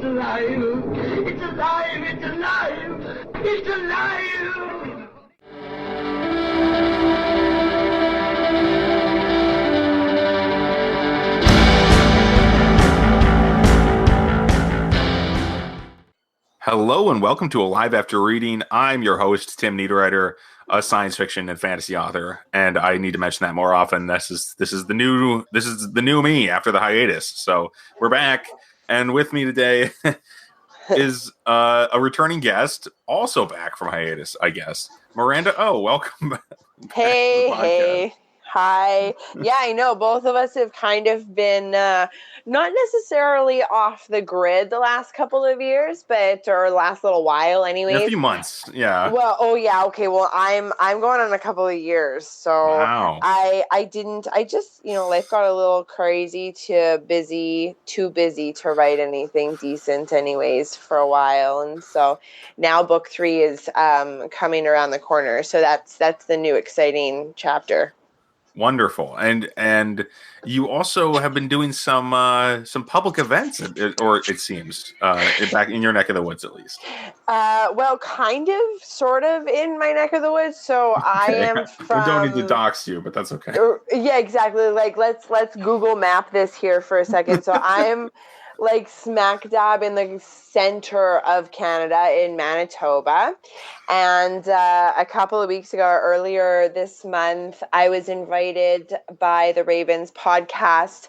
It's alive! It's alive! It's alive! It's alive! Hello and welcome to Alive After Reading. I'm your host, Tim Niederreiter, a science fiction and fantasy author, and I need to mention that more often. This is the new me after the hiatus. So we're back, and with me today is a returning guest, also back from hiatus, I guess. Miranda Oh, welcome back. Hey. Hi. Yeah, I know. Both of us have kind of been not necessarily off the grid the last couple of years, or last little while anyways. A few months, yeah. Well, oh yeah, okay. Well, I'm going on a couple of years. So wow. I just, life got a little crazy, too busy to write anything decent anyways for a while. And so now book 3 is coming around the corner. So that's the new exciting chapter. Wonderful. And you also have been doing some public events, or it seems, back in your neck of the woods, at least. Well, kind of, sort of in my neck of the woods. So okay. I am from... We don't need to dox you, but that's okay. Yeah, exactly. Like, let's Google map this here for a second. So I'm like smack dab in the center of Canada in Manitoba. And a couple of weeks ago, earlier this month, I was invited by the Ravens podcast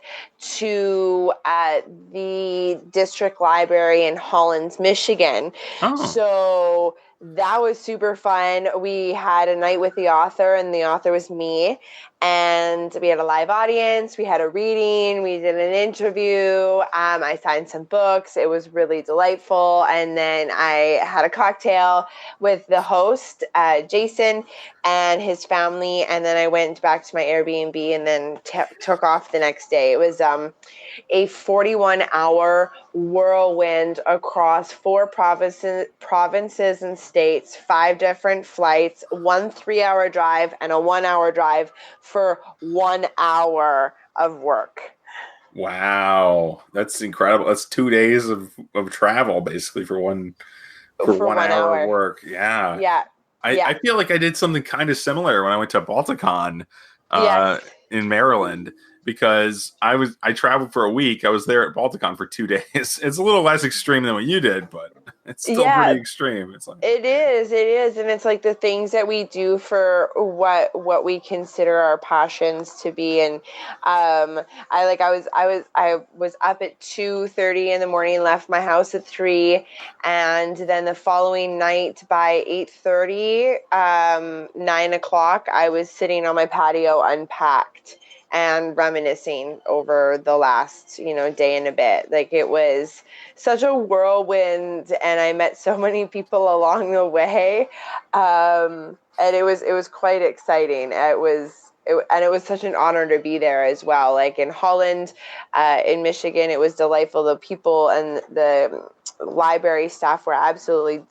to the district library in Holland, Michigan. Oh. So that was super fun. We had a night with the author, and the author was me. And we had a live audience. We had a reading. We did an interview. I signed some books. It was really delightful. And then I had a cocktail with the host, Jason, and his family. And then I went back to my Airbnb and then took off the next day. It was a 41-hour whirlwind across 4 provinces and states, 5 different flights, 1 3-hour drive, and a 1-hour drive for 1 hour of work. Wow, that's incredible. That's 2 days of travel basically for one hour of work. Yeah. I feel like I did something kind of similar when I went to Balticon in Maryland, because I traveled for a week. I was there at Balticon for 2 days. It's a little less extreme than what you did, but it's still pretty extreme. It's like it is, and it's like the things that we do for what we consider our passions to be. And I was up at 2:30 in the morning, left my house at 3, and then the following night by 8:30, 9 o'clock, I was sitting on my patio unpacked and reminiscing over the last, day and a bit. Like, it was such a whirlwind, and I met so many people along the way. And it was quite exciting. It was such an honor to be there as well. Like in Holland, in Michigan, it was delightful. The people and the library staff were absolutely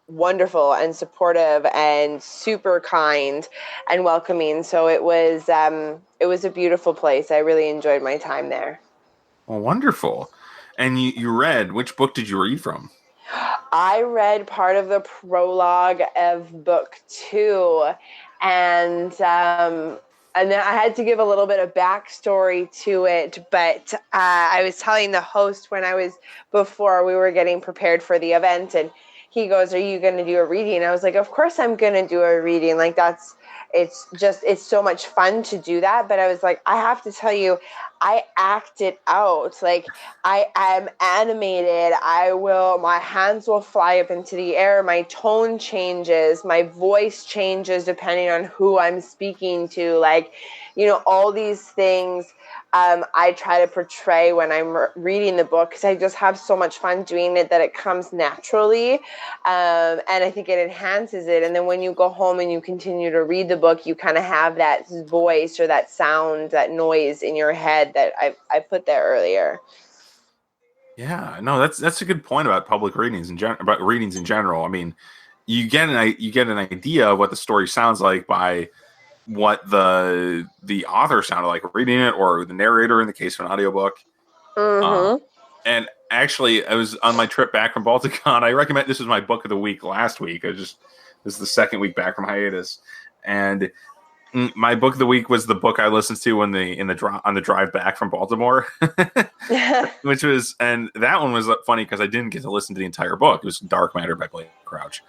wonderful and supportive and super kind and welcoming. So it was a beautiful place. I really enjoyed my time there. Well, wonderful. And you read, which book did you read from? I read part of the prologue of book 2, and then I had to give a little bit of backstory to it, but I was telling the host before we were getting prepared for the event, and he goes, "Are you going to do a reading?" I was like, "Of course I'm going to do a reading. Like, it's so much fun to do that." But I was like, I have to tell you, I act it out. Like, I am animated. My hands will fly up into the air. My tone changes. My voice changes depending on who I'm speaking to. Like, all these things I try to portray when I'm reading the book, because I just have so much fun doing it that it comes naturally. And I think it enhances it. And then when you go home and you continue to read the book, you kind of have that voice or that sound, that noise in your head that I put there earlier. Yeah, no, that's a good point about public readings about readings in general. I mean, you get an idea of what the story sounds like by what the author sounded like reading it, or the narrator in the case of an audiobook. Mm-hmm. And Actually, I was on my trip back from Balticon. I recommend this was my book of the week last week. This is the second week back from hiatus, and my book of the week was the book I listened to on the drive back from Baltimore, which was, and that one was funny because I didn't get to listen to the entire book. It was Dark Matter by Blake Crouch,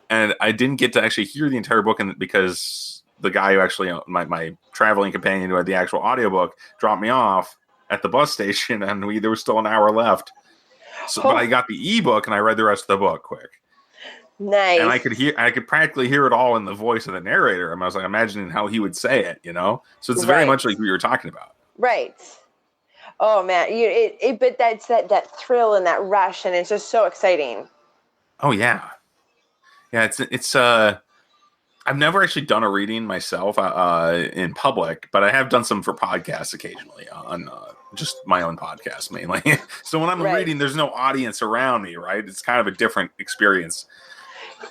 and I didn't get to actually hear the entire book, because the guy who actually my traveling companion who had the actual audiobook dropped me off at the bus station, and there was still an hour left. So, but I got the ebook and I read the rest of the book quick. Nice. And I could practically hear it all in the voice of the narrator. I was like imagining how he would say it, So it's very much like we were talking about. Right. Oh man, but that's that thrill and that rush, and it's just so exciting. Oh yeah, yeah. It's I've never actually done a reading myself in public, but I have done some for podcasts occasionally on just my own podcast mainly. So when I'm reading, there's no audience around me, right? It's kind of a different experience.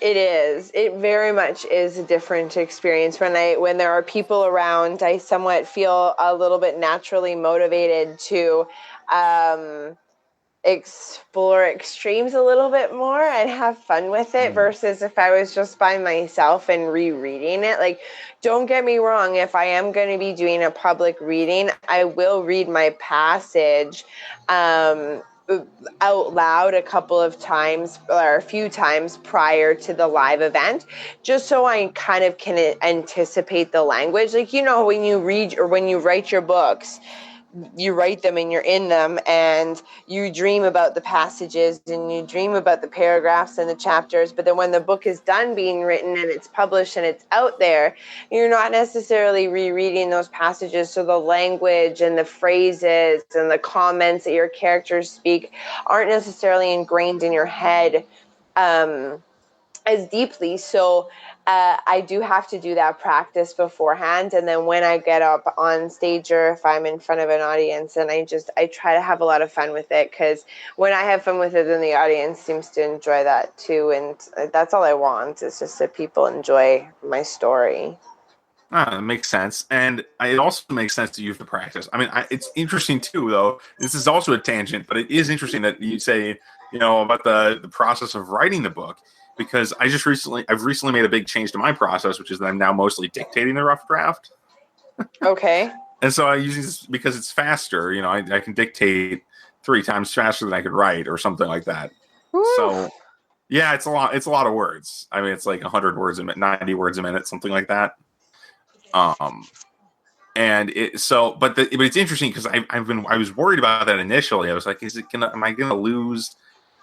It is. It very much is a different experience. When there are people around, I somewhat feel a little bit naturally motivated to explore extremes a little bit more and have fun with it versus if I was just by myself and rereading it. Like, don't get me wrong, if I am going to be doing a public reading, I will read my passage out loud a couple of times or a few times prior to the live event, just so I kind of can anticipate the language. Like, when you read or when you write your books, you write them and you're in them and you dream about the passages and you dream about the paragraphs and the chapters. But then when the book is done being written and it's published and it's out there, you're not necessarily rereading those passages. So the language and the phrases and the comments that your characters speak aren't necessarily ingrained in your head as deeply. So I do have to do that practice beforehand. And then when I get up on stage or if I'm in front of an audience, and I try to have a lot of fun with it, because when I have fun with it, then the audience seems to enjoy that too. And that's all I want, is just that people enjoy my story. That makes sense. And it also makes sense to use the practice. I mean, it's interesting too, though. This is also a tangent, but it is interesting that you say, about the process of writing the book. Because I've recently made a big change to my process, which is that I'm now mostly dictating the rough draft. Okay. And so I use this because it's faster. I can dictate 3 times faster than I could write or something like that. Woo. So yeah, it's a lot of words. I mean, it's like 100 words a minute, 90 words a minute, something like that. And but it's interesting because I was worried about that initially. I was like, am I gonna lose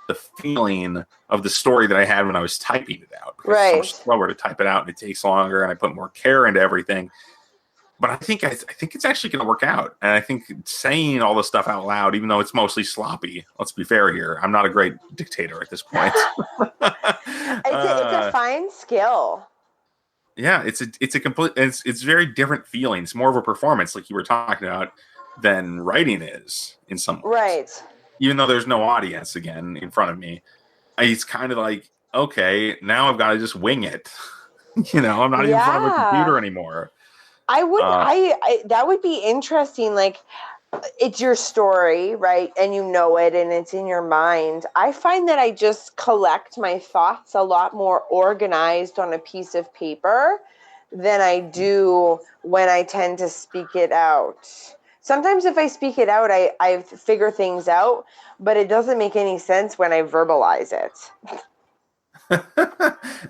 the feeling of the story that I had when I was typing it out? Right. It's so much slower to type it out, and it takes longer, and I put more care into everything. But I think it's actually going to work out. And I think saying all this stuff out loud, even though it's mostly sloppy, let's be fair here, I'm not a great dictator at this point. It's a fine skill. Yeah, it's very different feeling. It's more of a performance, like you were talking about, than writing is in some ways. Right. Even though there's no audience again in front of me, it's kind of like, okay, now I've got to just wing it. I'm not even in front of a computer anymore. I would. That would be interesting. Like, it's your story, right? And you know it, and it's in your mind. I find that I just collect my thoughts a lot more organized on a piece of paper than I do when I tend to speak it out. Sometimes if I speak it out, I figure things out, but it doesn't make any sense when I verbalize it.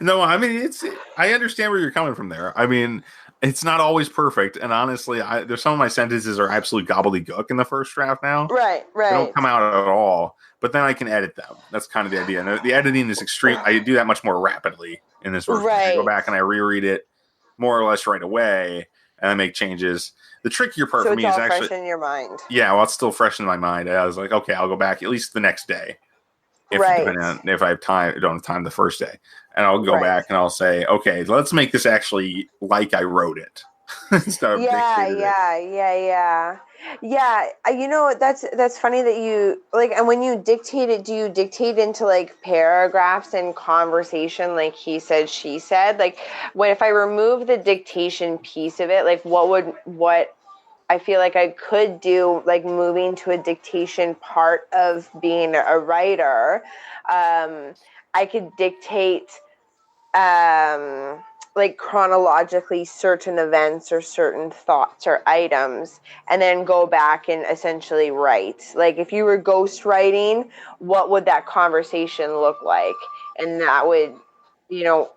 No, I mean, I understand where you're coming from there. I mean, it's not always perfect. And honestly, there's some of my sentences are absolute gobbledygook in the first draft now. Right. They don't come out at all, but then I can edit them. That's kind of the idea. And the editing is extreme. I do that much more rapidly in this version. Right. I go back and I reread it more or less right away, and I make changes. The trickier part for me is actually fresh in your mind. Yeah, well, it's still fresh in my mind. I was like, okay, I'll go back at least the next day, if I have time. I don't have time the first day, and I'll go back and I'll say, okay, let's make this actually like I wrote it instead of dictated it. Yeah. That's funny that you like. And when you dictate it, do you dictate into like paragraphs and conversation, like he said, she said? Like, if I remove the dictation piece of it, like what I feel like I could do like moving to a dictation part of being a writer. I could dictate like chronologically certain events or certain thoughts or items, and then go back and essentially write. Like if you were ghost writing, what would that conversation look like? And that would, you know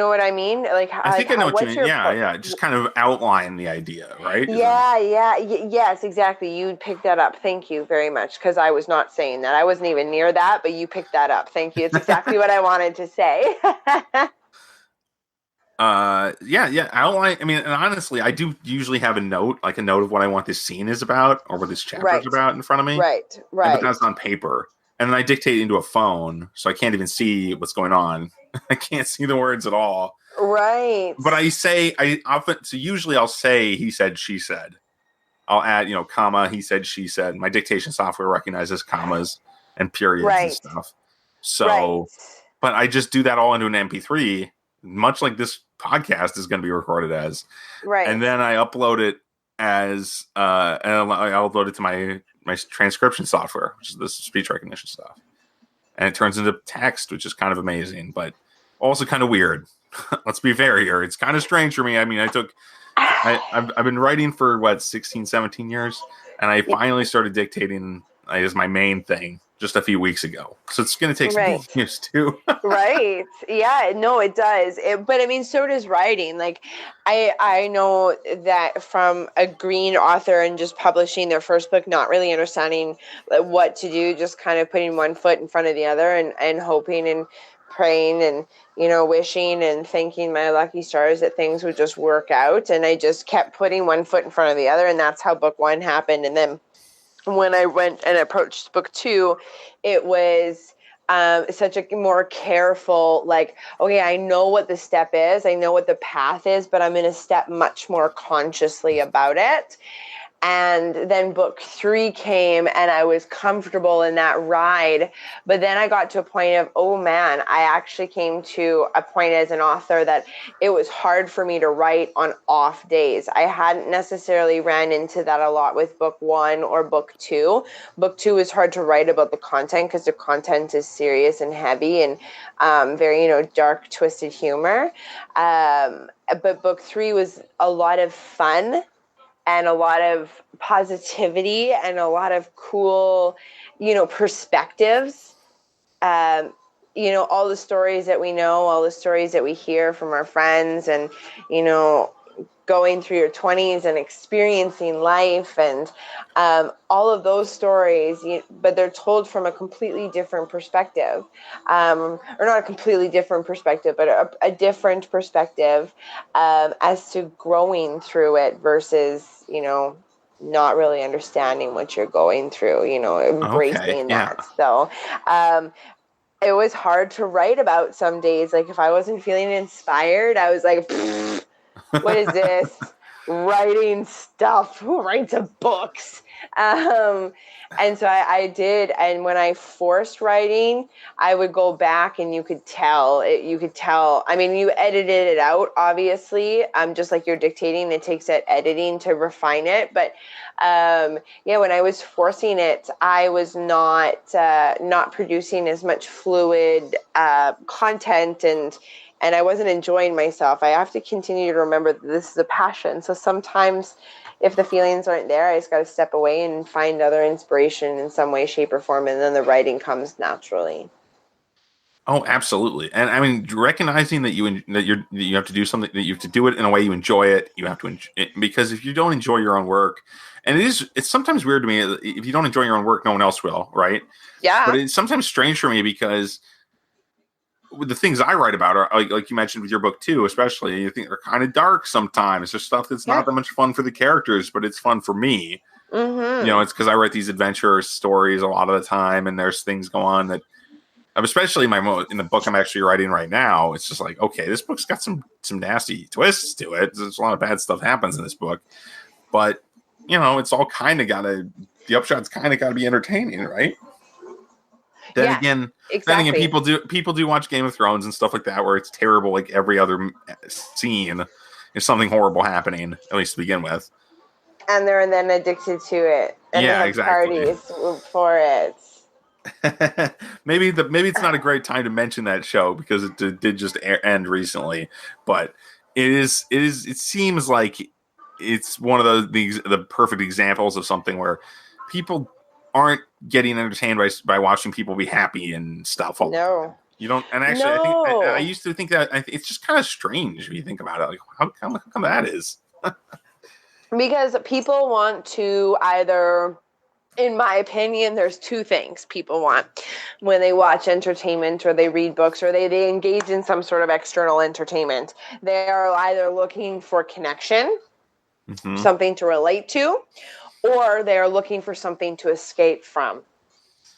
what I mean? Like, I think I know what you mean. Yeah. Just kind of outline the idea, right? Yes, exactly. You picked that up. Thank you very much, because I was not saying that. I wasn't even near that, but you picked that up. Thank you. It's exactly what I wanted to say. Outline. I mean, and honestly, I do usually have a note of what I want this scene is about or what this chapter is about in front of me. Right. But that's on paper. And then I dictate into a phone, so I can't even see what's going on. I can't see the words at all. Right. But usually I'll say he said, she said. I'll add, comma, he said, she said. My dictation software recognizes commas and periods and stuff. So, but I just do that all into an MP3, much like this podcast is going to be recorded as. Right. And then I upload it as, I upload it to my transcription software, which is the speech recognition stuff. And it turns into text, which is kind of amazing, but also kind of weird. Let's be fair here. It's kind of strange for me. I mean, I've been writing for 16, 17 years, and I finally started dictating as my main thing just a few weeks ago. So it's going to take some years too. Right. Yeah, no, it does. But I mean, so does writing. Like I know that from a green author and just publishing their first book, not really understanding what to do, just kind of putting one foot in front of the other and hoping and praying and, wishing and thanking my lucky stars that things would just work out. And I just kept putting one foot in front of the other. And that's how book 1 happened. And then when I went and approached book 2, it was such a more careful, like, okay, I know what the step is, I know what the path is, but I'm going to step much more consciously about it. And then book 3 came and I was comfortable in that ride. But then I got to a point of, oh man, I actually came to a point as an author that it was hard for me to write on off days. I hadn't necessarily ran into that a lot with book 1 or book 2. Book 2 is hard to write about the content because the content is serious and heavy and very, dark, twisted humor. But book 3 was a lot of fun and a lot of positivity and a lot of cool, perspectives. All the stories that we know, all the stories that we hear from our friends and, going through your 20s and experiencing life and all of those stories, but they're told from a completely different perspective, or not a completely different perspective, but a different perspective as to growing through it versus, not really understanding what you're going through, embracing that. So it was hard to write about some days. Like if I wasn't feeling inspired, I was like, what is this? Writing stuff. Who writes books? And so I did. And when I forced writing, I would go back and you could tell. I mean, you edited it out, obviously. Just like you're dictating, it takes that editing to refine it. But when I was forcing it, I was not producing as much fluid content and I wasn't enjoying myself. I have to continue to remember that this is a passion. So sometimes if the feelings aren't there, I just got to step away and find other inspiration in some way, shape, or form. And then the writing comes naturally. Oh, absolutely. And I mean, recognizing that you have to do something, that you have to do it in a way you enjoy it. You have to enjoy it, because if you don't enjoy your own work, and it's sometimes weird to me, if you don't enjoy your own work, no one else will, right? Yeah. But it's sometimes strange for me because the things I write about are like you mentioned with your book too, especially, you think are kind of dark sometimes. There's stuff that's not that much fun for the characters, but it's fun for me. Mm-hmm. It's because I write these adventure stories a lot of the time, and there's things go on that, especially in the book I'm actually writing right now. It's just like, okay, this book's got some nasty twists to it. There's a lot of bad stuff happens in this book, but it's all kind of the upshot's kind of got to be entertaining, right? Then again, people do watch Game of Thrones and stuff like that, where it's terrible. Like every other scene is something horrible happening, at least to begin with. And they're then addicted to it. And they have parties for it. maybe it's not a great time to mention that show because it did just end recently, but it seems like it's one of the perfect examples of something where people aren't getting entertained by watching people be happy and stuff. No, you don't. And actually, no. I used to think that it's just kind of strange when you think about it. Like, how come that is? Because people want to either, in my opinion, there's two things people want when they watch entertainment or they read books or they engage in some sort of external entertainment. They are either looking for connection, something to relate to, or they're looking for something to escape from.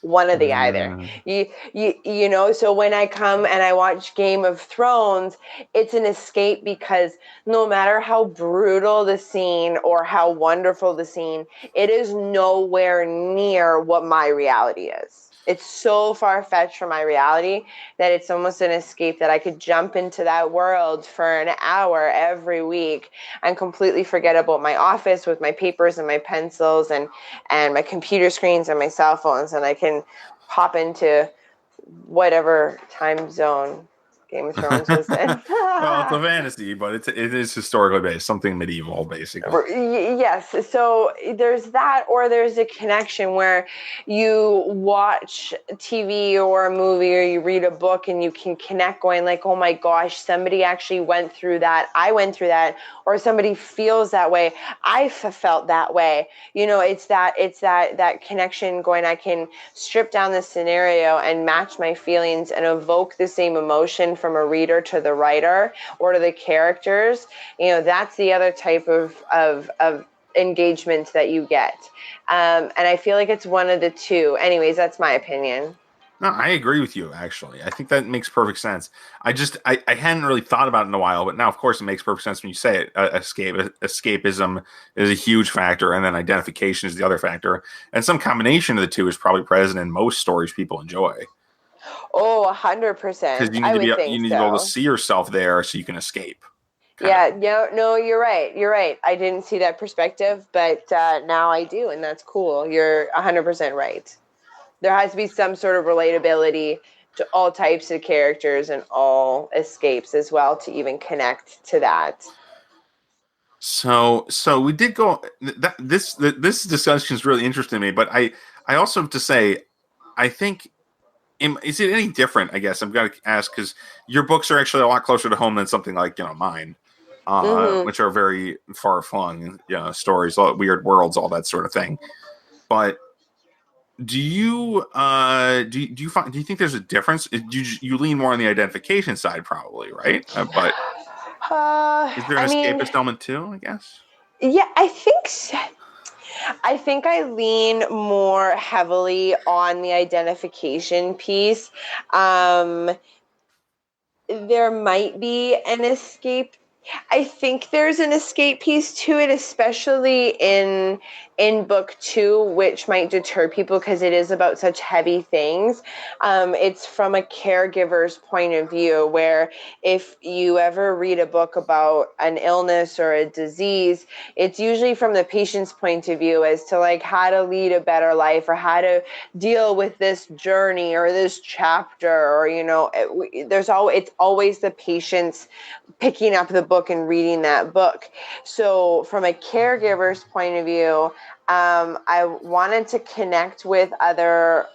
One of the either. You know, so when I come and I watch Game of Thrones, it's an escape because no matter how brutal the scene or how wonderful the scene, it is nowhere near what my reality is. It's so far-fetched from my reality that it's almost an escape that I could jump into that world for an hour every week and completely forget about my office with my papers and my pencils and my computer screens and my cell phones, and I can hop into whatever time zone Game of Thrones was in. Well, it's a fantasy, but it is historically based, something medieval, basically. Yes. So there's that, or there's a connection where you watch TV or a movie or you read a book and you can connect going like, oh my gosh, somebody actually went through that. I went through that. Or somebody feels that way. I felt that way. You know, it's that connection going, I can strip down the scenario and match my feelings and evoke the same emotion from a reader to the writer or to the characters. You know, that's the other type of engagement that you get. And I feel like it's one of the two. Anyways, that's my opinion. No, I agree with you, actually. I think that makes perfect sense. I hadn't really thought about it in a while, but now, of course, it makes perfect sense when you say it. Escapism is a huge factor, and then identification is the other factor. And some combination of the two is probably present in most stories people enjoy. Oh, 100%. Because you need to be able to see yourself there so you can escape. Yeah, no, you're right. You're right. I didn't see that perspective, but now I do, and that's cool. You're 100% right. There has to be some sort of relatability to all types of characters and all escapes as well to even connect to that. So we did go. This discussion is really interesting to me, but I also have to say, I think, is it any different? I guess I'm going to ask because your books are actually a lot closer to home than something like mine, which are very far flung, stories, weird worlds, all that sort of thing. But do you think there's a difference? You lean more on the identification side, probably, right? But is there an escapist element too, I guess? Yeah, I think so. I think I lean more heavily on the identification piece. There might be an escape. I think there's an escape piece to it, especially in book 2, which might deter people because it is about such heavy things. It's from a caregiver's point of view, where if you ever read a book about an illness or a disease, it's usually from the patient's point of view as to like how to lead a better life or how to deal with this journey or this chapter, or it's always the patient's picking up the book and reading that book. So from a caregiver's point of view, I wanted to connect with other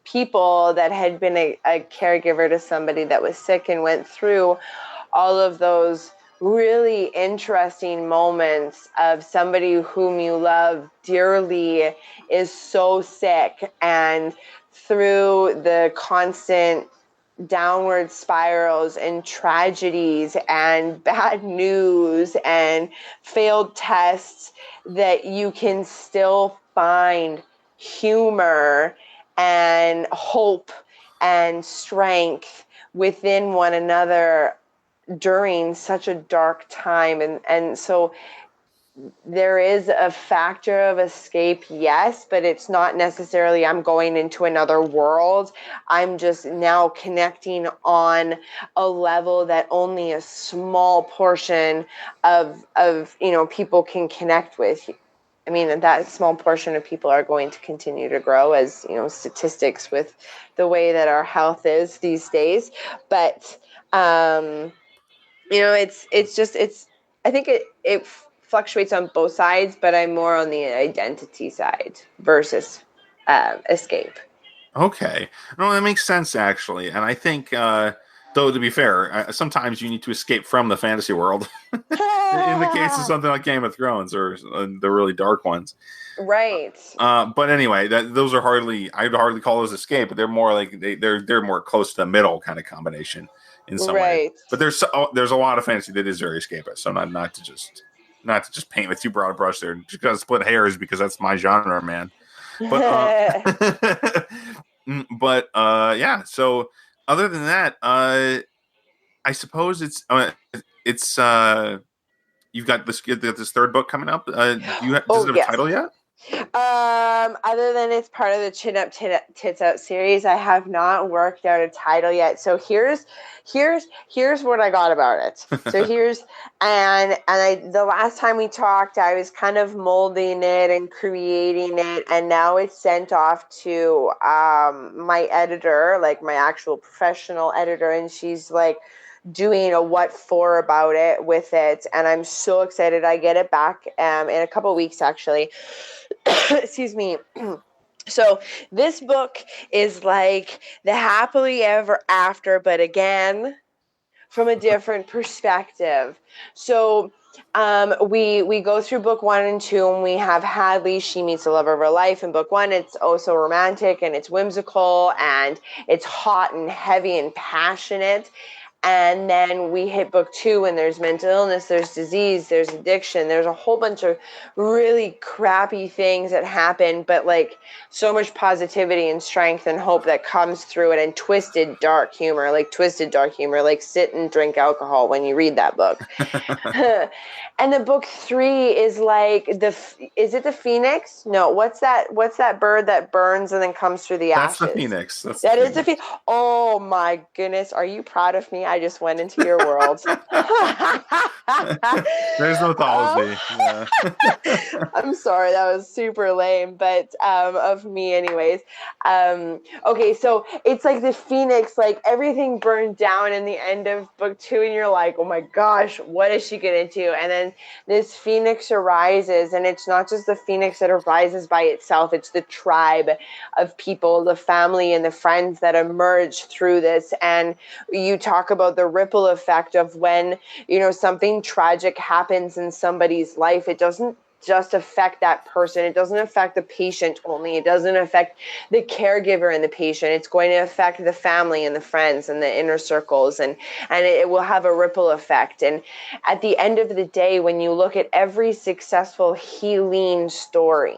people that had been a caregiver to somebody that was sick and went through all of those really interesting moments of somebody whom you love dearly is so sick, and through the constant downward spirals and tragedies and bad news and failed tests, that you can still find humor and hope and strength within one another during such a dark time. And so there is a factor of escape, yes, but it's not necessarily I'm going into another world. I'm just now connecting on a level that only a small portion of people can connect with. I mean, that small portion of people are going to continue to grow, as statistics with the way that our health is these days. But it's I think it fluctuates on both sides, but I'm more on the identity side versus escape. Okay. No, that makes sense, actually. And I think, though, to be fair, sometimes you need to escape from the fantasy world. In the case of something like Game of Thrones or the really dark ones. Right. But anyway, those are I'd hardly call those escape, but they're more like they're more close to the middle kind of combination in some way. But there's a lot of fantasy that is very escapist. So not to just paint with too broad a brush there. Just gotta split hairs because that's my genre, man. But but yeah. So other than that, I suppose it's you've got this third book coming up. Does it have a title yet? Other than it's part of the Chin Up Tits Out series, I have not worked out a title yet. So here's what I got about it. So the last time we talked, I was kind of molding it and creating it, and now it's sent off to my editor, like my actual professional editor, and she's like doing a what for about it with it, and I'm so excited. I get it back in a couple of weeks, actually. Excuse me. So this book is like the happily ever after, but again, from a different perspective. So we go through book 1 and 2, and we have Hadley. She meets the love of her life. In book 1, it's oh so romantic, and it's whimsical, and it's hot and heavy and passionate. And then we hit book 2, and there's mental illness, there's disease, there's addiction, there's a whole bunch of really crappy things that happen, but like so much positivity and strength and hope that comes through it, and twisted dark humor, like sit and drink alcohol when you read that book. And the book 3 is like is it the phoenix? No, what's that bird that burns and then comes through the ashes? That's the phoenix. That is the phoenix. Oh my goodness, are you proud of me? I just went into your world. There's no mythology. Yeah. I'm sorry, that was super lame, but of me anyways. Okay, so it's like the phoenix, like everything burned down in the end of book 2, and you're like, oh my gosh, what is she gonna do? And then this phoenix arises, and it's not just the phoenix that arises by itself, it's the tribe of people, the family and the friends that emerge through this. And you talk about the ripple effect of when something tragic happens in somebody's life. It doesn't just affect that person. It doesn't affect the patient only. It doesn't affect the caregiver and the patient. It's going to affect the family and the friends and the inner circles, and it will have a ripple effect. And at the end of the day, when you look at every successful healing story,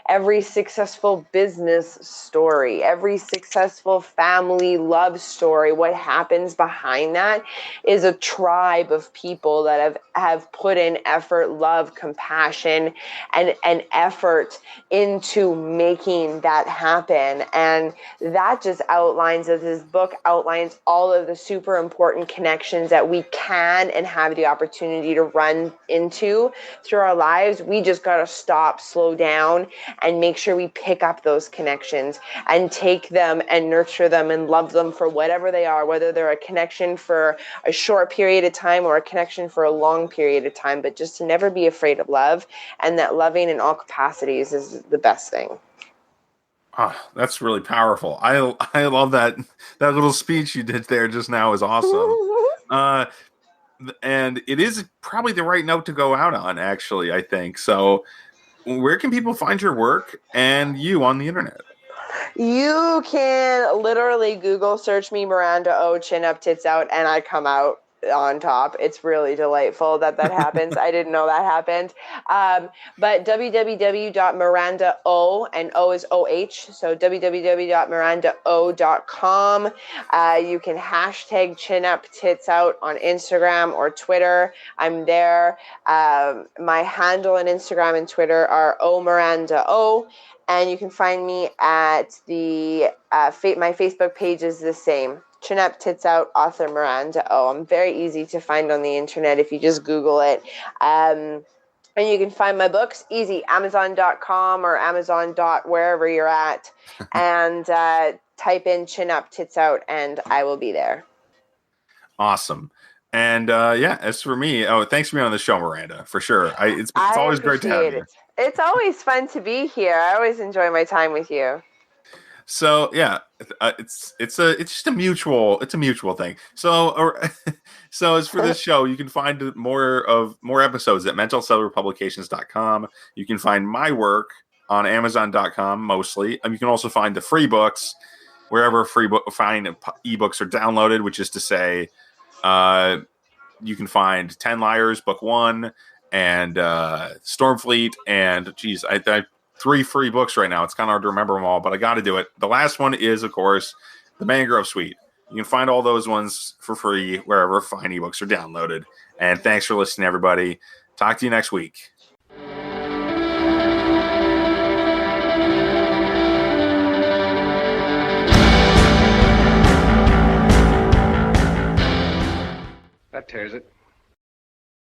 every successful business story, every successful family love story, what happens behind that is a tribe of people that have put in effort, love, compassion, and effort into making that happen. And that just outlines, as this book outlines, all of the super important connections that we can and have the opportunity to run into through our lives. We just got to stop, slow down, and make sure we pick up those connections and take them and nurture them and love them for whatever they are, whether they're a connection for a short period of time or a connection for a long period of time, but just to never be afraid of love, and that loving in all capacities is the best thing. That's really powerful. I love that little speech you did there just now is awesome. And it is probably the right note to go out on, actually, I think. So where can people find your work and you on the internet? You can literally Google search me, Miranda Oh, Chin Up Tits Out, and I come out. on top. It's really delightful that happens. I didn't know that happened. But www.mirandao, and O is OH, so www.mirandao.com. You can hashtag Chin Up Tits Out on Instagram or Twitter. I'm there. My handle on Instagram and Twitter are Miranda Oh. And you can find me at the my Facebook page is the same. Chin Up Tits Out, author Miranda Oh. I'm very easy to find on the internet if you just Google it. And you can find my books easy, Amazon.com or Amazon. Wherever you're at, and type in Chin Up Tits Out, and I will be there. Awesome. And as for me, thanks for being on the show, Miranda, for sure. It's always great to have you. It's always fun to be here. I always enjoy my time with you. So it's just a mutual thing. So as for this show, you can find more episodes at mentalcellrepublications.com. You can find my work on Amazon.com mostly. You can also find the free books wherever fine ebooks are downloaded, which is to say, you can find 10 Liars Book 1 and Stormfleet, and I 3 free books right now. It's kind of hard to remember them all, but I got to do it. The last one is, of course, The Mangrove Suite. You can find all those ones for free wherever fine ebooks are downloaded. And thanks for listening, everybody. Talk to you next week. That tears it.